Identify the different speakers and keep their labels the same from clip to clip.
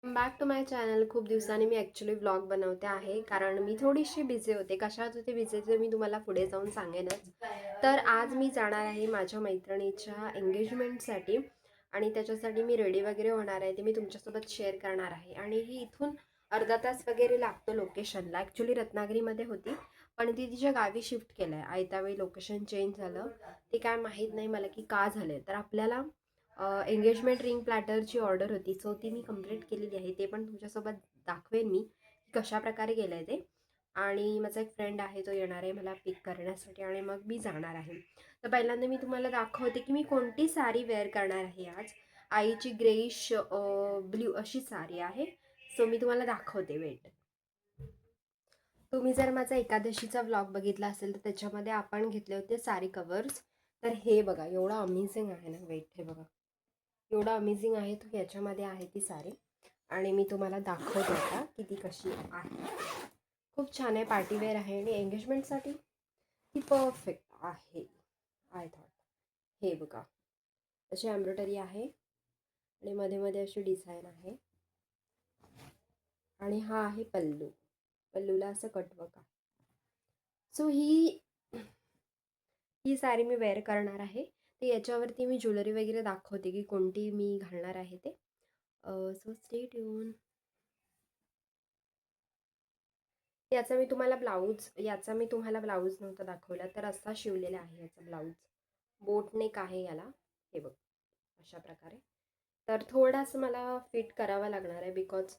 Speaker 1: Back to my channel. खूप दिवसांनी मी actually vlog बनवते आहे, कारण मी थोडीशी बिझी होते. कशात होते बिझी ते मी तुम्हाला पुढे जाऊन सांगेनच. तर आज मी जाणार आहे माझ्या मैत्रिणीच्या एंगेजमेंटसाठी आणि त्याच्यासाठी मी रेडी वगैरे होणार आहे. ते मी तुमच्यासोबत शेअर करणार आहे. आणि ही इथून अर्धा तास वगैरे लागतो लोकेशनला. ॲक्च्युली रत्नागिरीमध्ये होती, पण ती तिच्या गावी शिफ्ट केलं आहे. आयत्यावेळी लोकेशन चेंज झालं. ते काय माहीत नाही मला की का झालं. तर आपल्याला एंगेजमेंट रिंग प्लॅटरची ऑर्डर होती, सो ती मी कंप्लीट केलेली आहे. ते पण तुमच्यासोबत दाखवेन मी की कशाप्रकारे केलं आहे ते. आणि माझा एक फ्रेंड आहे, तो येणार आहे मला पिक करण्यासाठी आणि मग मी जाणार आहे. तर पहिल्यांदा मी तुम्हाला दाखवते की मी कोणती साडी वेअर करणार आहे आज. आईची ग्रेइश ब्ल्यू अशी साडी आहे. सो मी तुम्हाला दाखवते, वेट. तुम्ही जर माझा एकादशीचा व्लॉग बघितला असेल तर त्याच्यामध्ये आपण घेतले होते साडी कवर्स. तर हे बघा, एवढं अमेझिंग आहे ना. वेट, हे बघा, एवढं अमेझिंग आहे. तो याच्यामध्ये आहे ती साडी आणि मी तुम्हाला दाखवते आता की ती कशी आहे. खूप छान आहे, पार्टीवेअर आहे आणि एंगेजमेंटसाठी ती परफेक्ट आहे आय थॉट. हे बघा, अशी एम्ब्रॉयडरी आहे आणि मध्ये मध्ये अशी डिझाईन आहे. आणि हा आहे पल्लू. पल्लूला असं कट बघा. सो ही साडी मी वेअर करणार आहे. तर याच्यावरती मी ज्वेलरी वगैरे दाखवते की कोणती मी घालणार आहे ते. So stay tune. याचा मी तुम्हाला ब्लाऊज नव्हता दाखवला, तर असा शिवलेला आहे याचा ब्लाऊज. बोट नेक आहे याला. हे बघ, अशा प्रकारे. तर थोडासा मला फिट करावा लागणार आहे, बिकॉज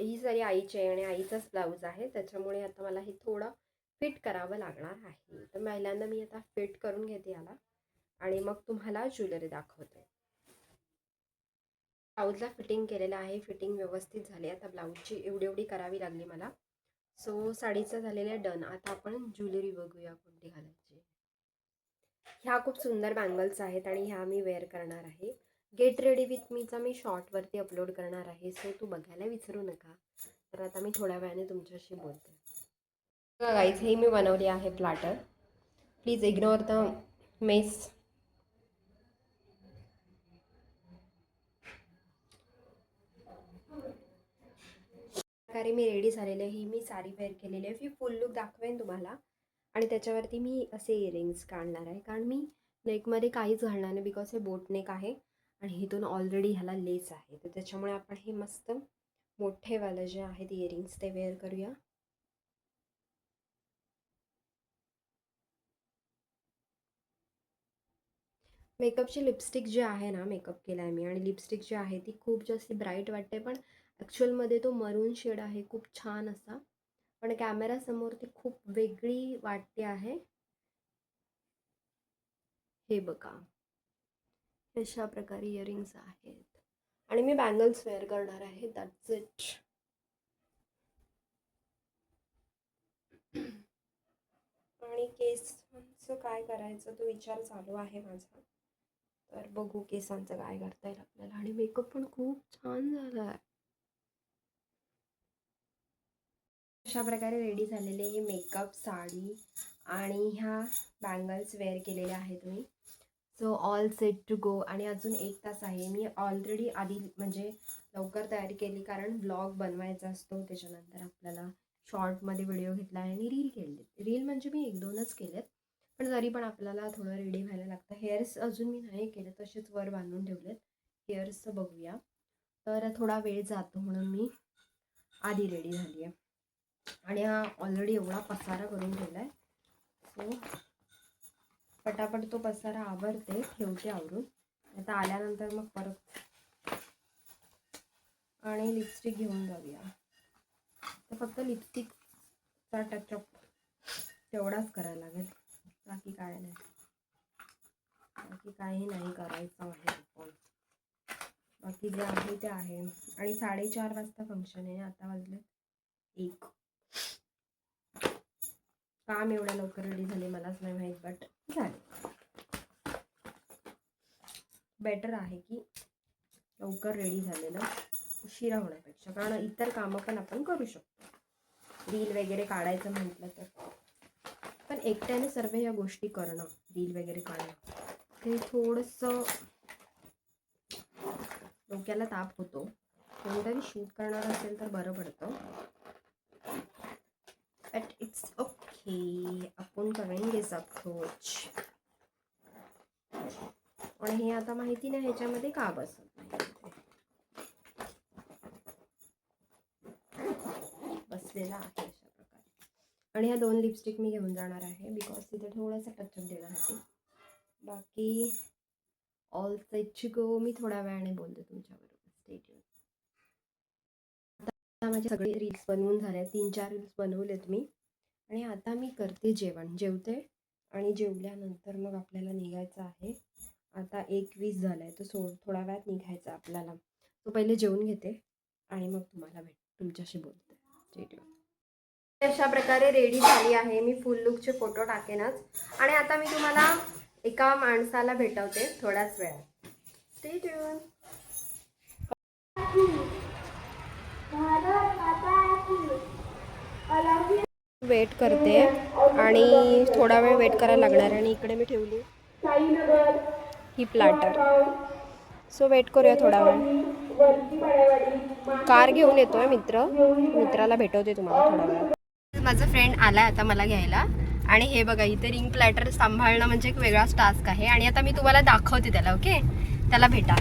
Speaker 1: ही साडी आईची आहे आणि आईचाच ब्लाऊज आहे, त्याच्यामुळे आता मला हे थोडं फिट करावं लागणार आहे. तर पहिल्यांदा मी आता फिट करून घेते याला आणि मग तुम्हाला ज्वेलरी दाखवते. ब्लाऊजला फिटिंग केलेलं आहे, फिटिंग व्यवस्थित झाली. आता ब्लाऊजची एवढी एवढी करावी लागली मला. सो साडीचं झालेलं आहे डन. आता आपण ज्वेलरी बघूया कोणती घालायची. ह्या खूप सुंदर बँगल्स आहेत आणि ह्या मी वेअर करणार आहे. गेट रेडी विथ मीचा मी शॉर्टवरती अपलोड करणार आहे, सो तू बघायला विसरू नका. तर आता मी थोड्या वेळाने तुमच्याशी बोलते. गाईज, हे मी बनवली आहे platter. Please ignore the mess. प्रकारे मी रेडी झालेली आहे. ही मी साडी वेअर केलेली आहे. मी फुल लुक दाखवेन तुम्हाला आणि त्याच्यावरती मी असे इयरिंग्स काढणार आहे, कारण मी नेकमध्ये काहीच घालणार नाही, बिकॉज हे बोट नेक आहे आणि इथून ऑलरेडी ह्याला लेस आहे. तर त्याच्यामुळे आपण हे मस्त मोठेवालं जे आहेत इयरिंग्स ते वेअर करूया. मेकअपची लिपस्टिक जी आहे ना, मेकअप केला आहे मी आणि लिपस्टिक जी आहे ती खूप जास्त ब्राईट वाटते, पण ॲक्च्युअलमध्ये तो मरून शेड आहे, खूप छान असा. पण कॅमेरासमोर ती खूप वेगळी वाटते आहे. हे बघा, अशा प्रकारे इयरिंग्स आहेत आणि मी बँगल्स वेअर करणार आहे. That's it. आणि केसांचं काय करायचं तो विचार चालू आहे माझा. तर बघू केसांचं काय करता येईल आपल्याला. आणि मेकअप पण खूप छान झाला आहे. अशा प्रकारे रेडी झालेले हे मेकअप, साडी आणि ह्या बँगल्स वेअर केलेल्या आहेत मी. So all set to go. आणि अजून 1 तास आहे. मी ऑलरेडी आधी म्हणजे लवकर तयारी केली, कारण ब्लॉग बनवायचा असतो. त्याच्यानंतर आपल्याला शॉर्टमध्ये व्हिडिओ घेतला आणि रील केले. रील म्हणजे मी 1-2च केलेत, पण तरी पण आपल्याला थोडं रेडी व्हायला लागतं. हेअर्स अजून मी नाही केले, तसेच वर बांधून ठेवलेत. हेअर्सचं बघूया. तर थोडा वेळ जातो म्हणून मी आधी रेडी झाली आहे. आणि हा ऑलरेडी एवढा पसारा करून ठेवला आहे. सो पटापट तो पसारा आवरते, ठेवते आवरून. आता आल्यानंतर मग परत. आणि लिपस्टिक घेऊन जाऊया. तर फक्त लिपस्टिकचा टचअप तेवढाच करायला लागेल, बाकी काय नाही. बाकी काही नाही करायचं आहे. पण बाकी जे आहे ते आहे. आणि 4:30 वाजता फंक्शन आहे. आता वाजले 1. काम एवढ्या लवकर रेडी झाले मलाच नाही माहीत, बट झाले. बेटर आहे की लवकर रेडी झालेलं उशिरा होण्यापेक्षा, कारण इतर कामं पण आपण करू शकतो. रील वगैरे काढायचं म्हटलं तर. पण एकट्याने सर्व या गोष्टी करणं, रील वगैरे काढणं, ते थोडंसं डोक्याला ताप होतो. कोणतरी शूट करणार असेल तर बरं पडतं. बट इट्स ओके, आपण करेंगेच अप्रोच. आणि हे आता माहिती नाही ह्याच्यामध्ये का बसत नाही. बसलेला आहे अशा प्रकारे. आणि ह्या 2 लिपस्टिक मी घेऊन जाणार आहे बिकॉज तिथे थोडंसं टचअप देण्यासाठी. बाकी ऑल सेट टू गो. मी थोड्या वेळाने बोलते तुमच्याबरोबर. Stay tune. आता माझे सगळे रील्स बनवून झाले, 3-4 रील्स बनवलेत मी. आणि आता मी करते जेवण, जेवते आणि जेवल्यानंतर मग आपल्याला निघायचं आहे. आता 1:20 झाला आहे, तर थोड्या वेळात निघायचं आपल्याला. तो पहिले जेवून घेते आणि मग तुमच्याशी बोलते. Stay tune. अशा प्रकारे रेडी झाली आहे मी. फुल लुकचे फोटो टाकेनच. आणि आता मी तुम्हाला एका माणसाला भेटवते थोड्याच वेळात. Stay tune. वेट करते आणि थोडा वेळ वेट करायला लागणार. आणि इकडे मी ठेवली ही प्लॅटर. सो वेट करूया थोडा वेळ. कार घेऊन येतोय मित्राला भेटवते तुम्हाला थोडा वेळ. माझा फ्रेंड आलाय आता मला घ्यायला. आणि हे बघा, इथे रिंग प्लॅटर सांभाळणं म्हणजे एक वेगळाच टास्क आहे. आणि आता मी तुम्हाला दाखवते त्याला. ओके, त्याला भेटा.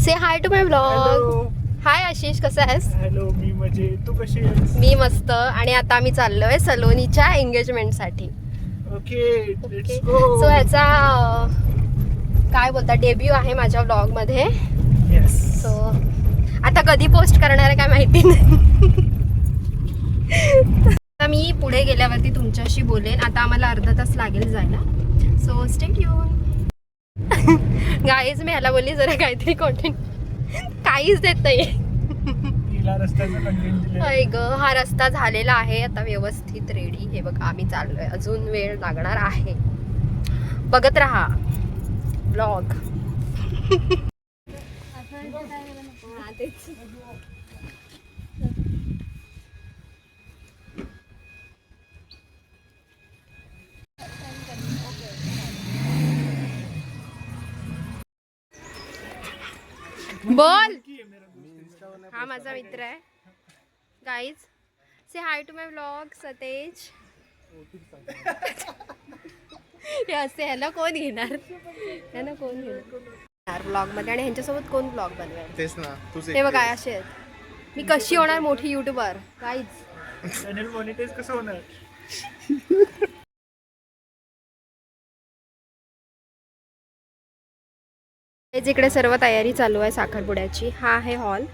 Speaker 1: से हाय टू माय ब्लॉग. हाय आशिष, कसा आहेस?
Speaker 2: हॅलो, मी मजेत. तू कशी आहेस?
Speaker 1: मी मस्त. आणि आता आम्ही चाललोय सलोनीच्या एंगेजमेंटसाठी.
Speaker 2: Okay, let's go.
Speaker 1: सो ह्याचा काय बोलता डेब्यू आहे माझ्या व्लॉगमध्ये.
Speaker 2: येस.
Speaker 1: सो आता कधी पोस्ट करणार आहे काय माहिती नाही. आता मी पुढे गेल्यावरती तुमच्याशी बोलेन. आता आम्हाला अर्धा तास लागेल जायला. So stay tune. गाईज मी ह्याला बोलली जरा काहीतरी कंटेंट, काहीच देत नाही. हा रस्ता झालेला आहे आता व्यवस्थित रेडी. हे बघा आम्ही चाललोय. अजून वेळ लागणार आहे. बघत राहा ब्लॉग. बोल. हा माझा मित्र आहे. Guys say hi to my vlog. Satej. हे असे ह्याला कोण घेणार, ह्याला कोण घेणार ब्लॉग मध्ये. आणि ह्यांच्यासोबत कोण ब्लॉग बनवेल?
Speaker 2: तेच ना.
Speaker 1: हे बघा असे आहेत. मी कशी होणार मोठी युट्यूबर गाईज.
Speaker 2: चॅनल मॉनिटाइज कसं होणार?
Speaker 1: इकडे सर्व तयारी चालू आहे साखरपुड्याची. हा आहे हॉल.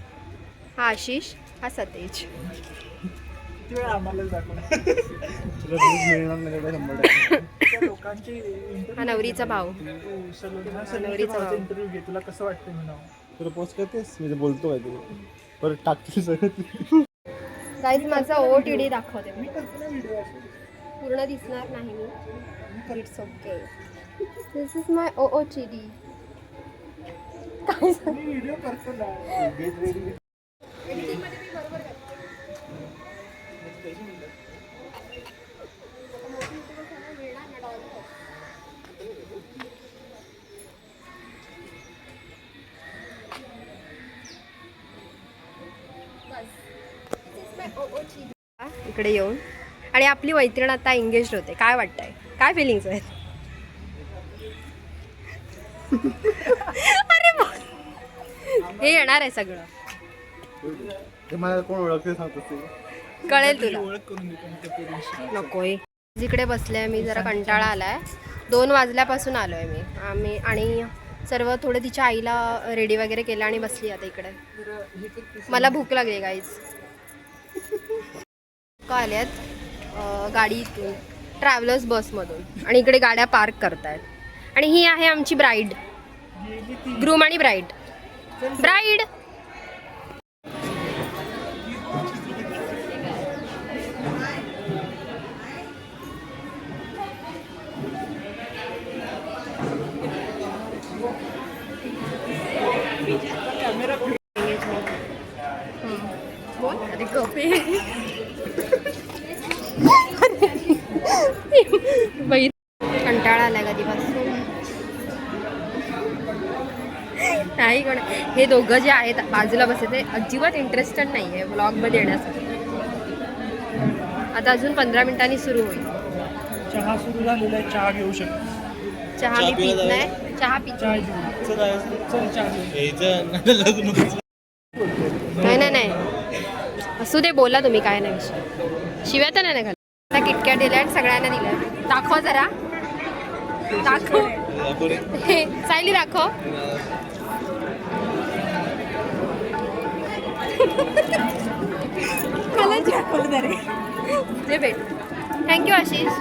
Speaker 1: हा आशिष, हा सतेज. हा नवरीचा भाऊ.
Speaker 2: नवरीचा भाऊ. इंटरव्ह्यू घे. तुला कसं वाटतं मी नाव? तुला पोस्ट करतेस? मी बोलतो काहीतरी परत टाकते सगळं.
Speaker 1: गाईज माझा OOTD दाखवते. पूर्ण दिसणार नाही मी. It's okay. This is my OOTD. काय
Speaker 2: व्हिडिओ करतो ना. Get ready.
Speaker 1: एडिटिंग मध्ये मी बरोबर करते. इकडे येऊन. आणि आपली मैत्रीण आता एंगेज होते. काय वाटतंय, काय फिलिंग्स आहेत? अरे हे येणार आहे सगळं.
Speaker 2: मला कोण ओळखते सांगतो
Speaker 1: कळेल तुला.
Speaker 2: ओळख करून
Speaker 1: नकोय. जिकडे बसले मी जरा कंटाळा आलाय. 2 वाजल्यापासून आलोय आम्ही. आणि सर्व थोडं तिच्या आईला रेडी वगैरे केलं आणि बसली आता इकडे. मला भूक लागली गाईज. का आल्यात गाडीतून, ट्रॅव्हलर्स बसमधून. आणि इकडे गाड्या पार्क करतायत. आणि ही आहे आमची ब्राईड. ग्रूम आणि ब्राईड. ब्राईड कंटाळा आलाय कधीपासून. नाही कोण. हे दोघं जे आहेत बाजूला बसले ते अजिबात इंटरेस्टेड नाही आहे व्लॉगमध्ये येण्यासाठी. आता अजून 15 मिनिटांनी सुरू होईल.
Speaker 2: चहा सुरू झालेला आहे, चहा घेऊ शकतो.
Speaker 1: चहा मी पीत नाही. चहा पीत
Speaker 2: चहा घेऊ. चल चहा घेऊ.
Speaker 1: नाही नाही असू दे, बोला तुम्ही, काय नाही विषय. शिव्या तर नाही घाल. आता किटकॅट दिल्या आणि सगळ्यांना दिल्या. दाखव जरा, दाखव. हे सायली दाखव. जे भेट. थँक्यू आशिष.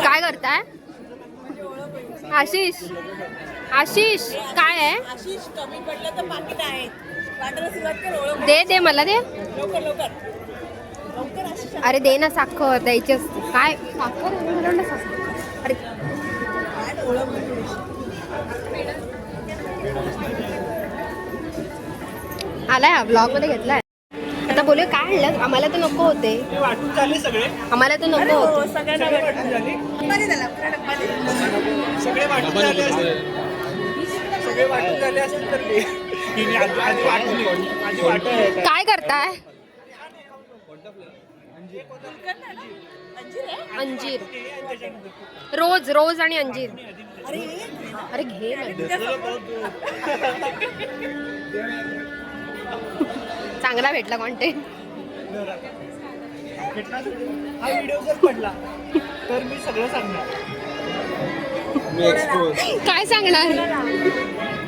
Speaker 1: काय करताय आशिष? आशिष काय आहे?
Speaker 3: आशिष कमी पडलं तर पाकिट आहे. वाटायला सुरुवात कर. ओळख
Speaker 1: दे मला दे.
Speaker 3: लवकर लवकर लवकर आशिष.
Speaker 1: अरे दे ना, साखर द्यायची असते. काय साखर? मला वाटलं साखर. अरे
Speaker 3: काय ओळख
Speaker 1: आलाय हा ब्लॉग मध्ये घेतलाय. आता बोलू काय आणलं? आम्हाला तर नको होते.
Speaker 2: वाटून झाले सगळे.
Speaker 1: आम्हाला तर नको होते.
Speaker 3: सगळ्यांना
Speaker 2: वाटून झाले. सगळे वाटून झाले असतील. सगळे वाटून झाले असतील तर ते. आधी वाटली. आधी वाटत.
Speaker 1: काय करताय? अंजीर. रोज रोज आणि अंजीर. अरे घे ना. चांगला भेटला कॉन्टेंट.
Speaker 2: हा व्हिडिओ जर पडला तर मी सगळं सांगणार.
Speaker 1: काय सांगणार?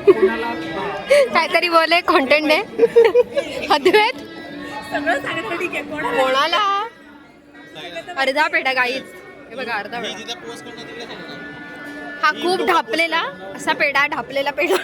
Speaker 2: कोणाला
Speaker 1: काहीतरी बोले, कॉन्टेंट आहे. अद्वैत
Speaker 3: सगळं सांगितलं ठीक आहे. कोणाला
Speaker 1: कोणाला? अर्धा पेढा गाईच. हे बघा अर्धा पेढा. हा खूप ढापलेला असा पेढा, ढापलेला पेढा.